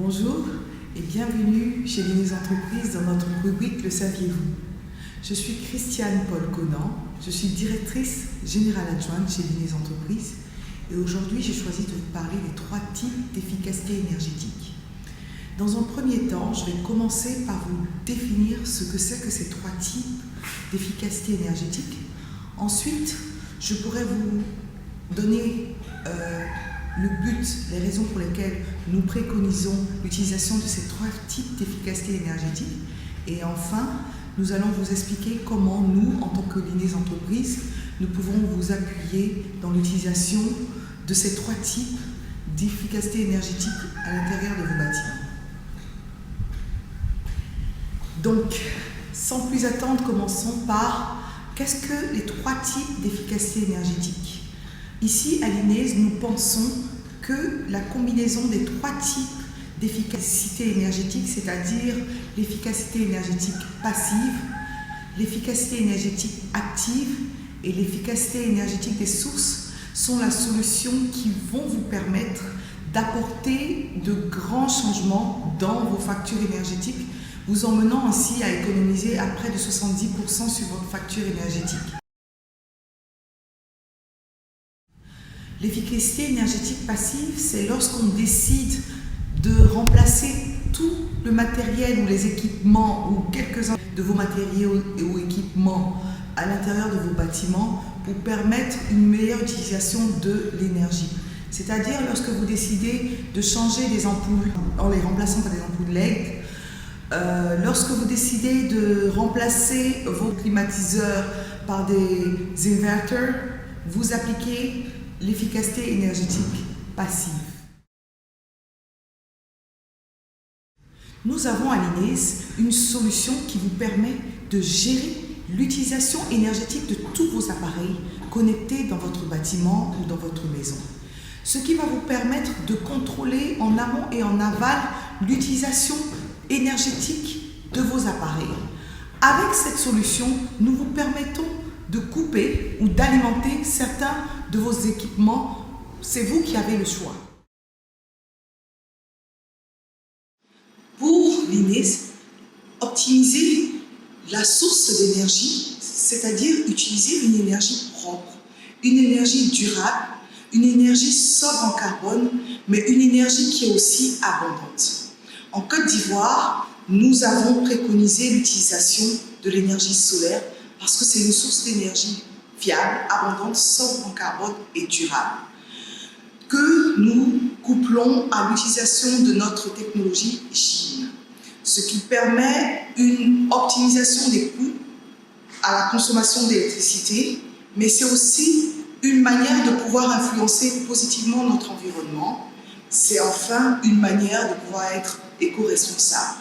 Bonjour et bienvenue chez l'Inès Entreprises dans notre rubrique Le saviez-vous. Je suis Christiane Paul Conan, je suis directrice générale adjointe chez l'Inès Entreprises et aujourd'hui j'ai choisi de vous parler des 3 types d'efficacité énergétique. Dans un premier temps, je vais commencer par vous définir ce que c'est que ces 3 types d'efficacité énergétique. Ensuite, je pourrais vous donner le but, les raisons pour lesquelles nous préconisons l'utilisation de ces 3 types d'efficacité énergétique. Et enfin, nous allons vous expliquer comment nous, en tant que l'Inès Entreprises, nous pouvons vous appuyer dans l'utilisation de ces 3 types d'efficacité énergétique à l'intérieur de vos bâtiments. Donc, sans plus attendre, commençons par qu'est-ce que les 3 types d'efficacité énergétique. Ici, à l'Inès, nous pensons que la combinaison des 3 types d'efficacité énergétique, c'est-à-dire l'efficacité énergétique passive, l'efficacité énergétique active et l'efficacité énergétique des sources, sont la solution qui vont vous permettre d'apporter de grands changements dans vos factures énergétiques, vous emmenant ainsi à économiser à près de 70% sur votre facture énergétique. L'efficacité énergétique passive, c'est lorsqu'on décide de remplacer tout le matériel ou les équipements ou quelques-uns de vos matériaux ou équipements à l'intérieur de vos bâtiments pour permettre une meilleure utilisation de l'énergie. C'est-à-dire lorsque vous décidez de changer des ampoules en les remplaçant par des ampoules LED, lorsque vous décidez de remplacer vos climatiseurs par des inverters, vous appliquez l'efficacité énergétique passive. Nous avons à l'Inès une solution qui vous permet de gérer l'utilisation énergétique de tous vos appareils connectés dans votre bâtiment ou dans votre maison. Ce qui va vous permettre de contrôler en amont et en aval l'utilisation énergétique de vos appareils. Avec cette solution, nous vous permettons de couper ou d'alimenter certains de vos équipements. C'est vous qui avez le choix. Pour l'Inès, optimiser la source d'énergie, c'est-à-dire utiliser une énergie propre, une énergie durable, une énergie sobre en carbone, mais une énergie qui est aussi abondante. En Côte d'Ivoire, nous avons préconisé l'utilisation de l'énergie solaire parce que c'est une source d'énergie fiable, abondante, sobre en carbone et durable, que nous couplons à l'utilisation de notre technologie Chine, ce qui permet une optimisation des coûts à la consommation d'électricité, mais c'est aussi une manière de pouvoir influencer positivement notre environnement. C'est enfin une manière de pouvoir être éco-responsable.